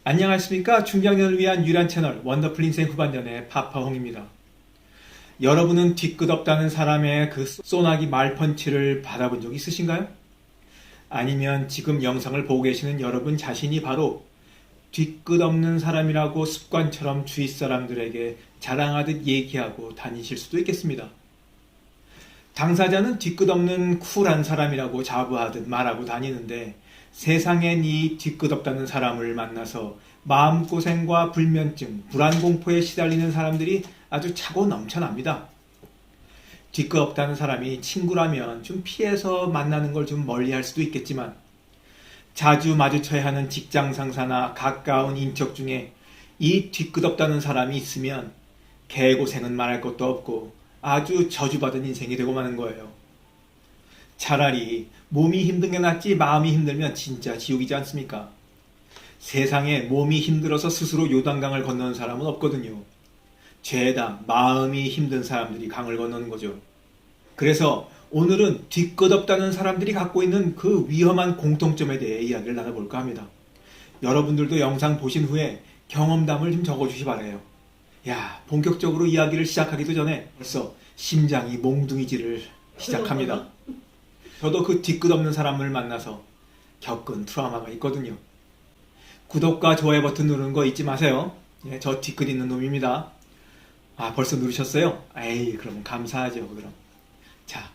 안녕하십니까. 중장년을 위한 유일한 채널 원더풀 인생 후반전의 파파홍입니다. 여러분은 뒤끝없다는 사람의 그 소나기 말펀치를 받아본 적 있으신가요? 아니면 지금 영상을 보고 계시는 여러분 자신이 바로 뒤끝없는 사람이라고 습관처럼 주위 사람들에게 자랑하듯 얘기하고 다니실 수도 있겠습니다. 당사자는 뒤끝없는 쿨한 사람이라고 자부하듯 말하고 다니는데 세상엔 이 뒤끝없다는 사람을 만나서 마음고생과 불면증, 불안공포에 시달리는 사람들이 아주 차고 넘쳐납니다. 뒤끝없다는 사람이 친구라면 좀 피해서 만나는 걸 좀 멀리할 수도 있겠지만 자주 마주쳐야 하는 직장 상사나 가까운 인척 중에 이 뒤끝없다는 사람이 있으면 개고생은 말할 것도 없고 아주 저주받은 인생이 되고 마는 거예요. 차라리 몸이 힘든 게 낫지 마음이 힘들면 진짜 지옥이지 않습니까? 세상에 몸이 힘들어서 스스로 요단강을 건너는 사람은 없거든요. 죄다 마음이 힘든 사람들이 강을 건너는 거죠. 그래서 오늘은 뒤끝없다는 사람들이 갖고 있는 그 위험한 공통점에 대해 이야기를 나눠볼까 합니다. 여러분들도 영상 보신 후에 경험담을 좀 적어주시 바래요. 야, 본격적으로 이야기를 시작하기도 전에 벌써 심장이 몽둥이질을 시작합니다. 저도 그 뒤끝없는 사람을 만나서 겪은 트라우마가 있거든요. 구독과 좋아요 버튼 누르는 거 잊지 마세요. 예, 저 뒤끝 있는 놈입니다. 아, 벌써 누르셨어요? 에이, 그럼 감사하죠. 그럼. 자,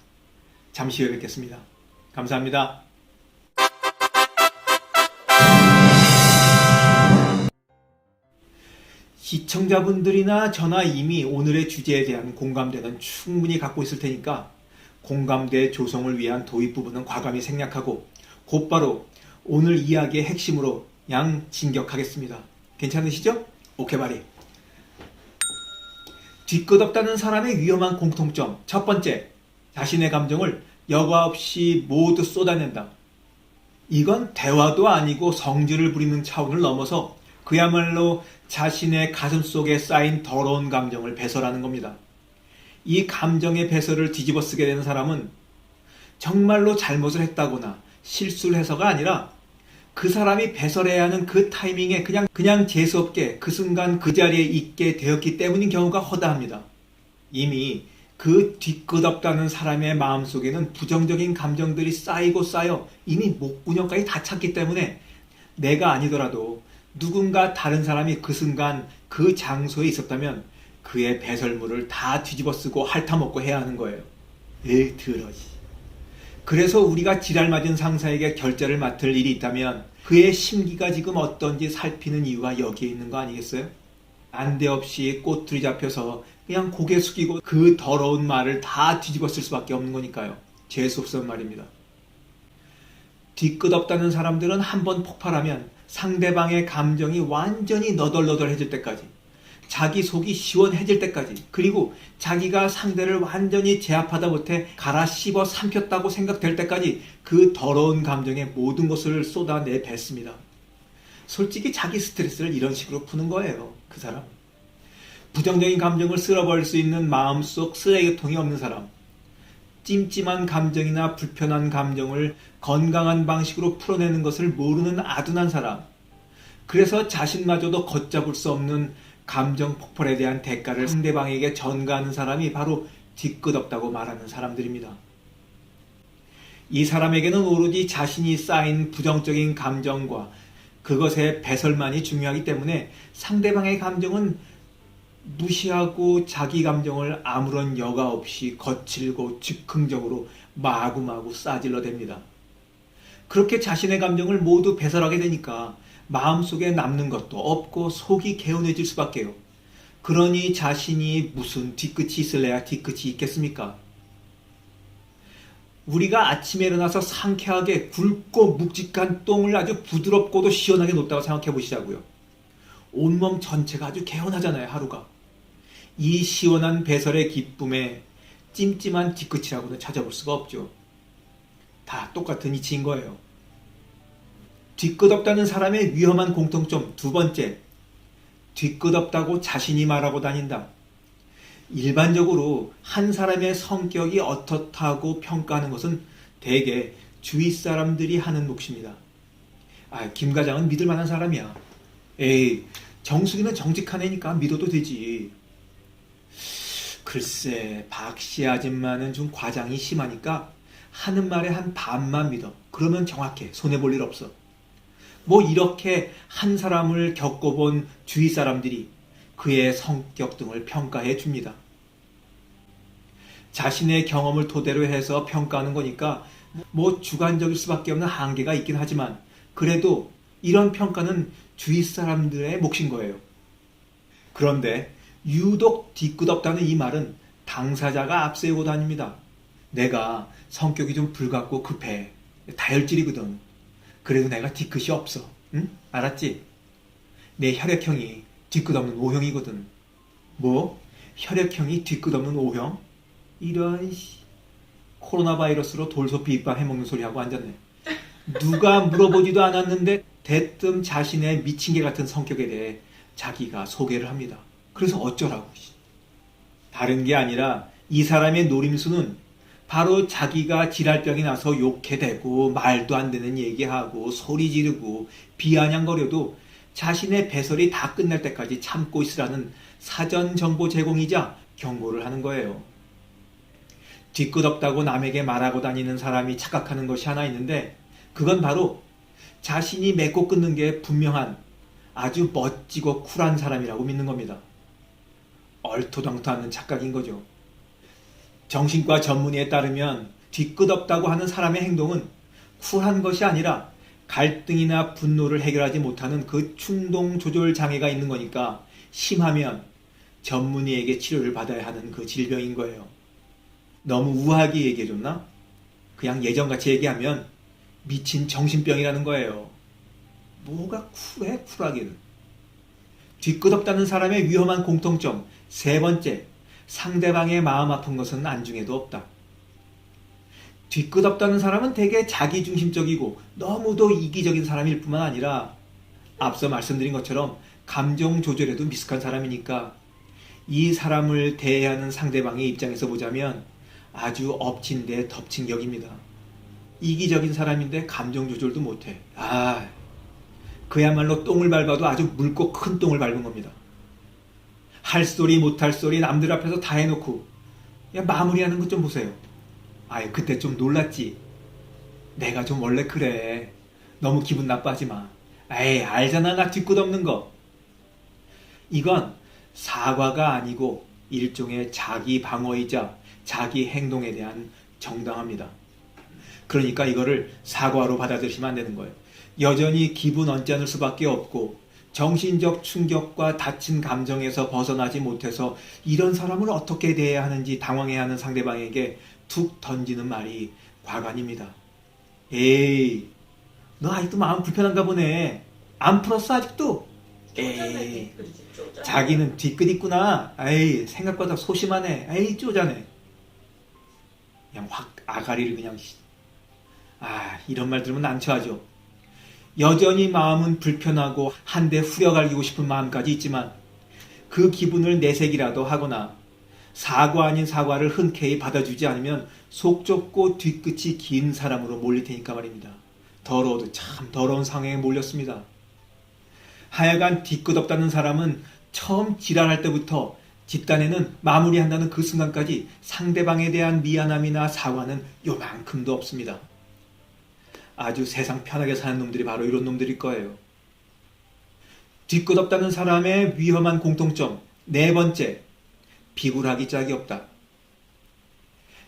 잠시 후에 뵙겠습니다. 감사합니다. 시청자분들이나 저나 이미 오늘의 주제에 대한 공감대는 충분히 갖고 있을 테니까 공감대 조성을 위한 도입 부분은 과감히 생략하고 곧바로 오늘 이야기의 핵심으로 진격하겠습니다. 괜찮으시죠? 오케이 바리. 뒤끝없다는 사람의 위험한 공통점. 첫 번째, 자신의 감정을 여과 없이 모두 쏟아낸다. 이건 대화도 아니고 성질을 부리는 차원을 넘어서 그야말로 자신의 가슴 속에 쌓인 더러운 감정을 배설하는 겁니다. 이 감정의 배설을 뒤집어 쓰게 되는 사람은 정말로 잘못을 했다거나 실수를 해서가 아니라 그 사람이 배설해야 하는 그 타이밍에 그냥 재수없게 그 순간 그 자리에 있게 되었기 때문인 경우가 허다합니다. 이미 그 뒤끝없다는 사람의 마음속에는 부정적인 감정들이 쌓이고 쌓여 이미 목구멍까지 다 찼기 때문에 내가 아니더라도 누군가 다른 사람이 그 순간 그 장소에 있었다면 그의 배설물을 다 뒤집어 쓰고 핥아먹고 해야 하는 거예요. 에이, 더러지. 그래서 우리가 지랄 맞은 상사에게 결제를 맡을 일이 있다면 그의 심기가 지금 어떤지 살피는 이유가 여기에 있는 거 아니겠어요? 난데없이 꼬투리 잡혀서 그냥 고개 숙이고 그 더러운 말을 다 뒤집어 쓸 수밖에 없는 거니까요. 재수없는 말입니다. 뒤끝없다는 사람들은 한번 폭발하면 상대방의 감정이 완전히 너덜너덜해질 때까지, 자기 속이 시원해질 때까지, 그리고 자기가 상대를 완전히 제압하다 못해 갈아 씹어 삼켰다고 생각될 때까지 그 더러운 감정의 모든 것을 쏟아내 뱉습니다. 솔직히 자기 스트레스를 이런 식으로 푸는 거예요. 그 사람. 부정적인 감정을 쓸어버릴 수 있는 마음속 쓰레기통이 없는 사람. 찜찜한 감정이나 불편한 감정을 건강한 방식으로 풀어내는 것을 모르는 아둔한 사람. 그래서 자신마저도 걷잡을 수 없는 감정 폭발에 대한 대가를 상대방에게 전가하는 사람이 바로 뒤끝없다고 말하는 사람들입니다. 이 사람에게는 오로지 자신이 쌓인 부정적인 감정과 그것의 배설만이 중요하기 때문에 상대방의 감정은 무시하고 자기 감정을 아무런 여과 없이 거칠고 즉흥적으로 마구마구 싸질러댑니다. 그렇게 자신의 감정을 모두 배설하게 되니까 마음속에 남는 것도 없고 속이 개운해질 수밖에요. 그러니 자신이 무슨 뒤끝이 있을래야 뒤끝이 있겠습니까? 우리가 아침에 일어나서 상쾌하게 굵고 묵직한 똥을 아주 부드럽고도 시원하게 놓다고 생각해 보시자고요. 온몸 전체가 아주 개운하잖아요, 하루가. 이 시원한 배설의 기쁨에 찜찜한 뒤끝이라고는 찾아볼 수가 없죠. 다 똑같은 이치인 거예요. 뒤끝없다는 사람의 위험한 공통점 두 번째, 뒤끝없다고 자신이 말하고 다닌다. 일반적으로 한 사람의 성격이 어떻다고 평가하는 것은 대개 주위 사람들이 하는 몫입니다. 김 과장은 믿을 만한 사람이야. 에이, 정수기는 정직한 애니까 믿어도 되지. 글쎄, 박씨 아줌마는 좀 과장이 심하니까 하는 말에 한 반만 믿어. 그러면 정확해. 손해볼 일 없어. 뭐 이렇게 한 사람을 겪어본 주위 사람들이 그의 성격 등을 평가해 줍니다. 자신의 경험을 토대로 해서 평가하는 거니까 뭐 주관적일 수밖에 없는 한계가 있긴 하지만 그래도 이런 평가는 주위 사람들의 몫인 거예요. 그런데 유독 뒤끝없다는 이 말은 당사자가 앞세우고 다닙니다. 내가 성격이 좀 불같고 급해. 다혈질이거든. 그래도 내가 뒤끝이 없어. 응? 알았지? 내 혈액형이 뒤끝없는 O형이거든. 뭐? 혈액형이 뒤끝없는 O형? 이런 코로나 바이러스로 돌소피 입방 해먹는 소리 하고 앉았네. 누가 물어보지도 않았는데 대뜸 자신의 미친 개 같은 성격에 대해 자기가 소개를 합니다. 그래서 어쩌라고. 다른 게 아니라 이 사람의 노림수는 바로 자기가 지랄병이 나서 욕해 대고 말도 안 되는 얘기하고 소리 지르고 비아냥거려도 자신의 배설이 다 끝날 때까지 참고 있으라는 사전 정보 제공이자 경고를 하는 거예요. 뒤끝없다고 남에게 말하고 다니는 사람이 착각하는 것이 하나 있는데 그건 바로 자신이 맺고 끊는 게 분명한 아주 멋지고 쿨한 사람이라고 믿는 겁니다. 얼토당토 않는 착각인 거죠. 정신과 전문의에 따르면 뒤끝없다고 하는 사람의 행동은 쿨한 것이 아니라 갈등이나 분노를 해결하지 못하는 그 충동 조절 장애가 있는 거니까 심하면 전문의에게 치료를 받아야 하는 그 질병인 거예요. 너무 우아하게 얘기해줬나? 그냥 예전같이 얘기하면 미친 정신병이라는 거예요. 뭐가 쿨해? 쿨하기는. 뒤끝없다는 사람의 위험한 공통점 세 번째, 상대방의 마음 아픈 것은 안중에도 없다. 뒤끝없다는 사람은 되게 자기중심적이고 너무도 이기적인 사람일 뿐만 아니라 앞서 말씀드린 것처럼 감정 조절에도 미숙한 사람이니까 이 사람을 대하는 상대방의 입장에서 보자면 아주 엎친 데 덮친 격입니다. 이기적인 사람인데 감정 조절도 못해. 그야말로 똥을 밟아도 아주 묽고 큰 똥을 밟은 겁니다. 할 소리 못할 소리 남들 앞에서 다 해놓고 야 마무리하는 것 좀 보세요. 그때 좀 놀랐지. 내가 좀 원래 그래. 너무 기분 나빠하지 마. 알잖아 나 뒤끝없는 거. 이건 사과가 아니고 일종의 자기 방어이자 자기 행동에 대한 정당합니다. 그러니까 이거를 사과로 받아들이시면 안 되는 거예요. 여전히 기분 언짢을 수밖에 없고 정신적 충격과 다친 감정에서 벗어나지 못해서 이런 사람을 어떻게 대해야 하는지 당황해하는 상대방에게 툭 던지는 말이 과관입니다. 에이, 너 아직도 마음 불편한가 보네. 안 풀었어 아직도? 에이, 자기는 뒤끝 있구나. 에이, 생각보다 소심하네. 에이, 쪼자네. 그냥 확 아가리를 그냥 이런 말 들으면 난처하죠. 여전히 마음은 불편하고 한 대 후려갈기고 싶은 마음까지 있지만 그 기분을 내색이라도 하거나 사과 아닌 사과를 흔쾌히 받아주지 않으면 속 좁고 뒤끝이 긴 사람으로 몰릴 테니까 말입니다. 더러워도 참 더러운 상황에 몰렸습니다. 하여간 뒤끝없다는 사람은 처음 지랄할 때부터 집단에는 마무리한다는 그 순간까지 상대방에 대한 미안함이나 사과는 요만큼도 없습니다. 아주 세상 편하게 사는 놈들이 바로 이런 놈들일 거예요. 뒤끝없다는 사람의 위험한 공통점 네 번째, 비굴하기 짝이 없다.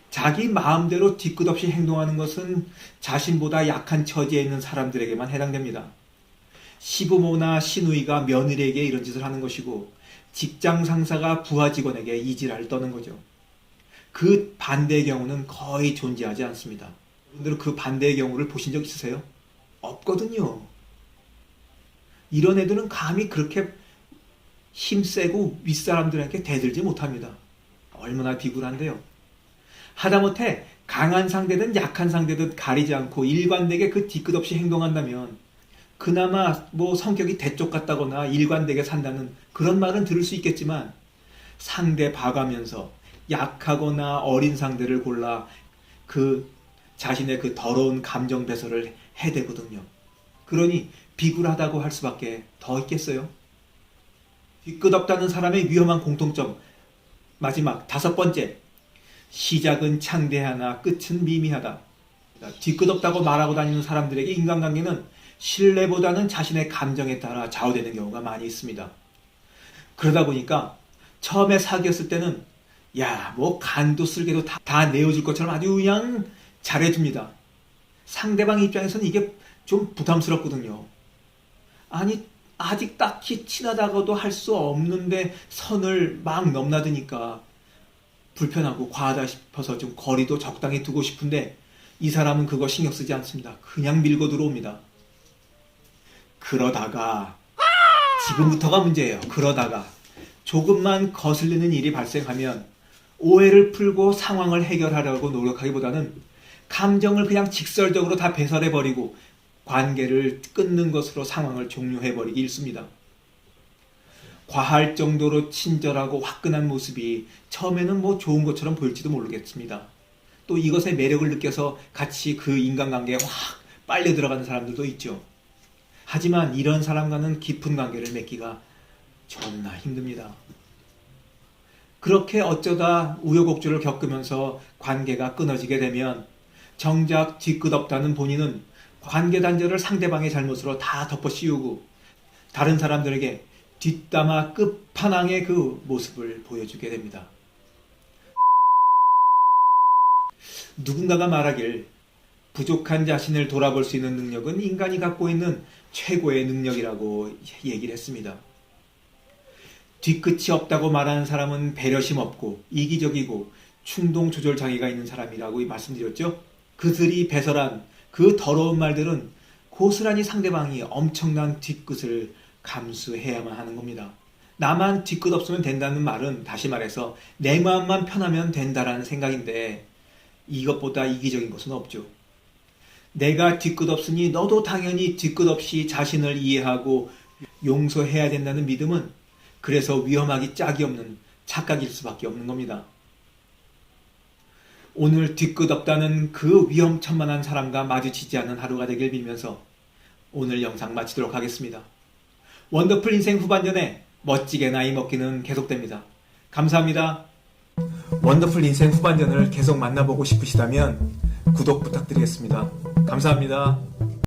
자기 마음대로 뒤끝없이 행동하는 것은 자신보다 약한 처지에 있는 사람들에게만 해당됩니다. 시부모나 시누이가 며느리에게 이런 짓을 하는 것이고 직장 상사가 부하 직원에게 이 지랄을 떠는 거죠. 그 반대의 경우는 거의 존재하지 않습니다. 여러분들은 그 반대의 경우를 보신 적 있으세요? 없거든요. 이런 애들은 감히 그렇게 힘세고 윗사람들에게 대들지 못합니다. 얼마나 비굴한데요. 하다못해 강한 상대든 약한 상대든 가리지 않고 일관되게 그 뒤끝없이 행동한다면 그나마 뭐 성격이 대쪽 같다거나 일관되게 산다는 그런 말은 들을 수 있겠지만 상대 봐가면서 약하거나 어린 상대를 골라 자신의 그 더러운 감정 배설을 해대거든요. 그러니 비굴하다고 할 수밖에 더 있겠어요? 뒤끝없다는 사람의 위험한 공통점. 마지막 5번째. 시작은 창대하나 끝은 미미하다. 뒤끝없다고 말하고 다니는 사람들에게 인간관계는 신뢰보다는 자신의 감정에 따라 좌우되는 경우가 많이 있습니다. 그러다 보니까 처음에 사귀었을 때는 야, 뭐 간도 쓸개도 다 내어줄 것처럼 아주 그냥 잘해줍니다. 상대방 입장에서는 이게 좀 부담스럽거든요. 아니, 아직 딱히 친하다고도 할 수 없는데 선을 막 넘나드니까 불편하고 과하다 싶어서 좀 거리도 적당히 두고 싶은데 이 사람은 그거 신경 쓰지 않습니다. 그냥 밀고 들어옵니다. 그러다가 지금부터가 문제예요. 그러다가 조금만 거슬리는 일이 발생하면 오해를 풀고 상황을 해결하려고 노력하기보다는 감정을 그냥 직설적으로 다 배설해버리고 관계를 끊는 것으로 상황을 종료해버리기 일쑤입니다. 과할 정도로 친절하고 화끈한 모습이 처음에는 뭐 좋은 것처럼 보일지도 모르겠습니다. 또 이것의 매력을 느껴서 같이 그 인간관계에 확 빨려 들어가는 사람들도 있죠. 하지만 이런 사람과는 깊은 관계를 맺기가 존나 힘듭니다. 그렇게 어쩌다 우여곡절을 겪으면서 관계가 끊어지게 되면 정작 뒤끝없다는 본인은 관계 단절을 상대방의 잘못으로 다 덮어 씌우고 다른 사람들에게 뒷담화 끝판왕의 그 모습을 보여주게 됩니다. 누군가가 말하길 부족한 자신을 돌아볼 수 있는 능력은 인간이 갖고 있는 최고의 능력이라고 얘기를 했습니다. 뒤끝이 없다고 말하는 사람은 배려심 없고 이기적이고 충동 조절 장애가 있는 사람이라고 말씀드렸죠. 그들이 배설한 그 더러운 말들은 고스란히 상대방이 엄청난 뒤끝을 감수해야만 하는 겁니다. 나만 뒤끝 없으면 된다는 말은 다시 말해서 내 마음만 편하면 된다라는 생각인데 이것보다 이기적인 것은 없죠. 내가 뒤끝 없으니 너도 당연히 뒤끝 없이 자신을 이해하고 용서해야 된다는 믿음은 그래서 위험하기 짝이 없는 착각일 수밖에 없는 겁니다. 오늘 뒤끝 없다는 그 위험천만한 사람과 마주치지 않는 하루가 되길 빌면서 오늘 영상 마치도록 하겠습니다. 원더풀 인생 후반전에 멋지게 나이 먹기는 계속됩니다. 감사합니다. 원더풀 인생 후반전을 계속 만나보고 싶으시다면 구독 부탁드리겠습니다. 감사합니다.